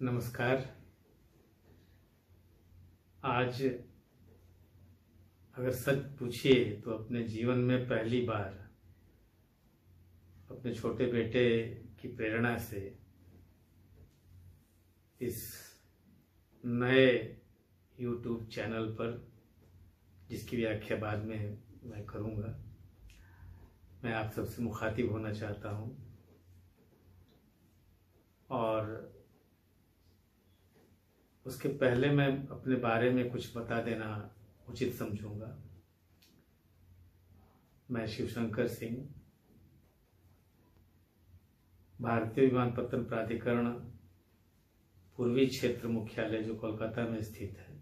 नमस्कार। आज अगर सच पूछिए तो अपने जीवन में पहली बार अपने छोटे बेटे की प्रेरणा से इस नए YouTube चैनल पर, जिसकी व्याख्या बाद में मैं करूँगा, मैं आप सबसे मुखातिब होना चाहता हूँ और उसके पहले मैं अपने बारे में कुछ बता देना उचित समझूंगा। मैं शिवशंकर सिंह, भारतीय विमानपत्तन प्राधिकरण पूर्वी क्षेत्र मुख्यालय जो कोलकाता में स्थित है,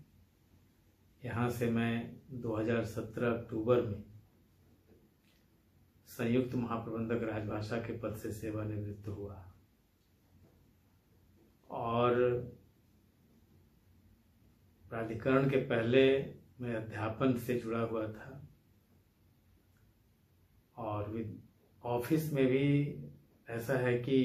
यहाँ से मैं 2017 अक्टूबर में संयुक्त महाप्रबंधक राजभाषा के पद से सेवानिवृत्त हुआ और प्राधिकरण के पहले मैं अध्यापन से जुड़ा हुआ था और ऑफिस में भी ऐसा है कि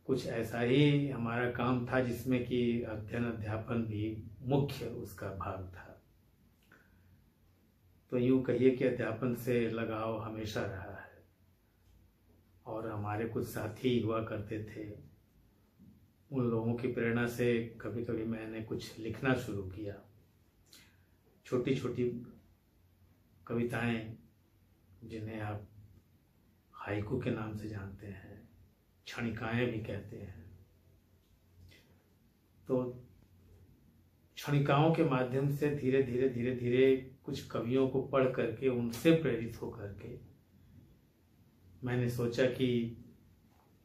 कुछ ऐसा ही हमारा काम था जिसमें कि अध्ययन अध्यापन भी मुख्य उसका भाग था। तो यूँ कहिए कि अध्यापन से लगाव हमेशा रहा है और हमारे कुछ साथी हुआ करते थे। उन लोगों की प्रेरणा से कभी कभी मैंने कुछ लिखना शुरू किया। छोटी छोटी कविताएं जिन्हें आप हाइकू के नाम से जानते हैं, क्षणिकाएं भी कहते हैं। तो क्षणिकाओं के माध्यम से धीरे धीरे कुछ कवियों को पढ़ करके उनसे प्रेरित होकर के मैंने सोचा कि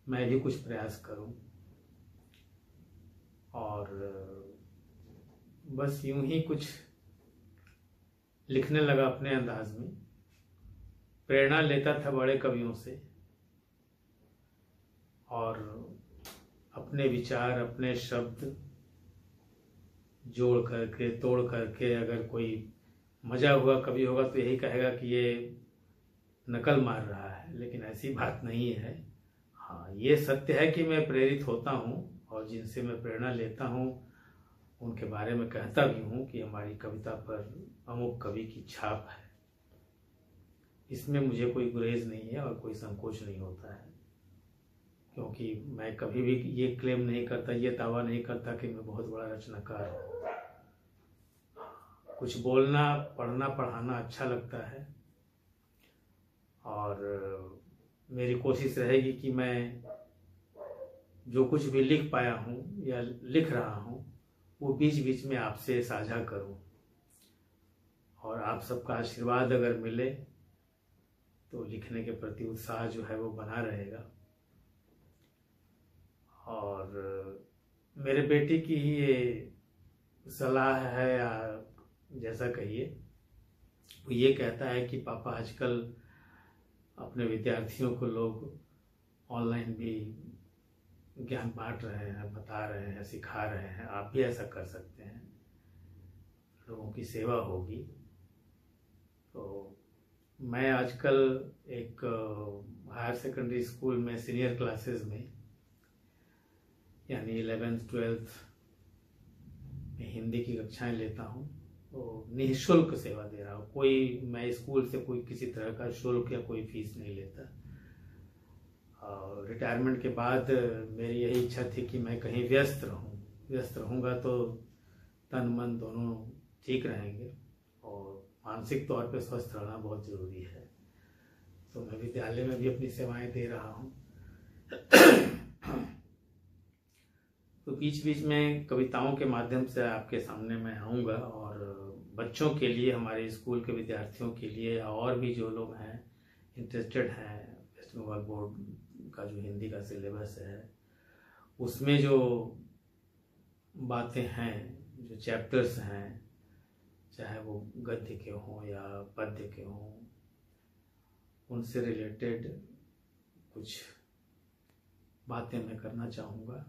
मैं भी कुछ प्रयास करूं और बस यूं ही कुछ लिखने लगा अपने अंदाज में। प्रेरणा लेता था बड़े कवियों से और अपने विचार, अपने शब्द जोड़ करके तोड़ करके, अगर कोई मजा हुआ कवि होगा तो यही कहेगा कि ये नकल मार रहा है, लेकिन ऐसी बात नहीं है। हाँ, ये सत्य है कि मैं प्रेरित होता हूँ और जिनसे मैं प्रेरणा लेता हूँ उनके बारे में कहता भी हूँ कि हमारी कविता पर अमुक कवि की छाप है। इसमें मुझे कोई गुरेज नहीं है और कोई संकोच नहीं होता है, क्योंकि मैं कभी भी ये क्लेम नहीं करता, ये दावा नहीं करता कि मैं बहुत बड़ा रचनाकार हूँ। कुछ बोलना, पढ़ना, पढ़ाना अच्छा लगता है और मेरी कोशिश रहेगी कि मैं जो कुछ भी लिख पाया हूँ या लिख रहा हूँ वो बीच बीच में आपसे साझा करूँ और आप सबका आशीर्वाद अगर मिले तो लिखने के प्रति उत्साह जो है वो बना रहेगा। और मेरे बेटे की ही ये सलाह है या जैसा कहिए, वो ये कहता है कि पापा आजकल अपने विद्यार्थियों को लोग ऑनलाइन भी ज्ञान बांट रहे हैं, बता रहे हैं, सिखा रहे हैं, आप भी ऐसा कर सकते हैं, लोगों की सेवा होगी। तो मैं आजकल एक हायर सेकेंडरी स्कूल में सीनियर क्लासेस में यानी 11th 12th में हिंदी की कक्षाएं लेता हूँ। तो निःशुल्क सेवा दे रहा हूँ, कोई मैं स्कूल से कोई किसी तरह का शुल्क या कोई फीस नहीं लेता। और रिटायरमेंट के बाद मेरी यही इच्छा थी कि मैं कहीं व्यस्त रहूँगा तो तन मन दोनों ठीक रहेंगे और मानसिक तौर पे स्वस्थ रहना बहुत ज़रूरी है। तो मैं विद्यालय में भी अपनी सेवाएं दे रहा हूँ। तो बीच बीच में कविताओं के माध्यम से आपके सामने मैं आऊँगा और बच्चों के लिए, हमारे स्कूल के विद्यार्थियों के लिए और भी जो लोग हैं इंटरेस्टेड हैं, वेस्ट बंगाल बोर्ड का जो हिंदी का सिलेबस है उसमें जो बातें हैं, जो चैप्टर्स हैं, चाहे वो गद्य के हों या पद्य के हों, उनसे रिलेटेड कुछ बातें मैं करना चाहूँगा।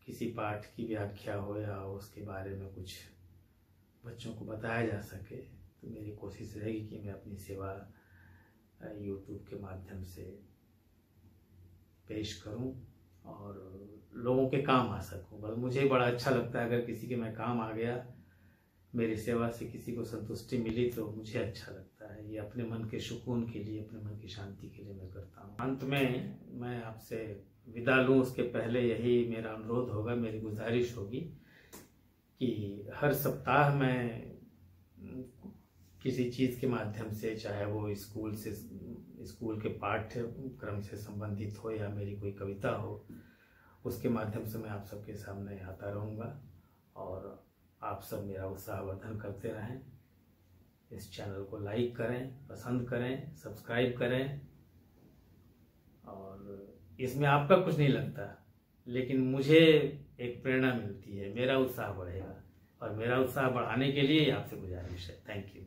किसी पाठ की व्याख्या हो या उसके बारे में कुछ बच्चों को बताया जा सके, तो मेरी कोशिश रहेगी कि मैं अपनी सेवा YouTube के माध्यम से पेश करूं और लोगों के काम आ सकूं। बस मुझे बड़ा अच्छा लगता है अगर किसी के मैं काम आ गया, मेरी सेवा से किसी को संतुष्टि मिली तो मुझे अच्छा लगता है। ये अपने मन के सुकून के लिए, अपने मन की शांति के लिए मैं करता हूँ। अंत में मैं आपसे विदा लूँ उसके पहले यही मेरा अनुरोध होगा, मेरी गुजारिश होगी कि हर सप्ताह मैं किसी चीज़ के माध्यम से, चाहे वो स्कूल के पाठ्यक्रम से संबंधित हो या मेरी कोई कविता हो, उसके माध्यम से मैं आप सबके सामने आता रहूँगा और आप सब मेरा उत्साहवर्धन करते रहें। इस चैनल को लाइक करें, पसंद करें, सब्सक्राइब करें। और इसमें आपका कुछ नहीं लगता, लेकिन मुझे एक प्रेरणा मिलती है, मेरा उत्साह बढ़ेगा और मेरा उत्साह बढ़ाने के लिए आपसे गुजारिश है। Thank you.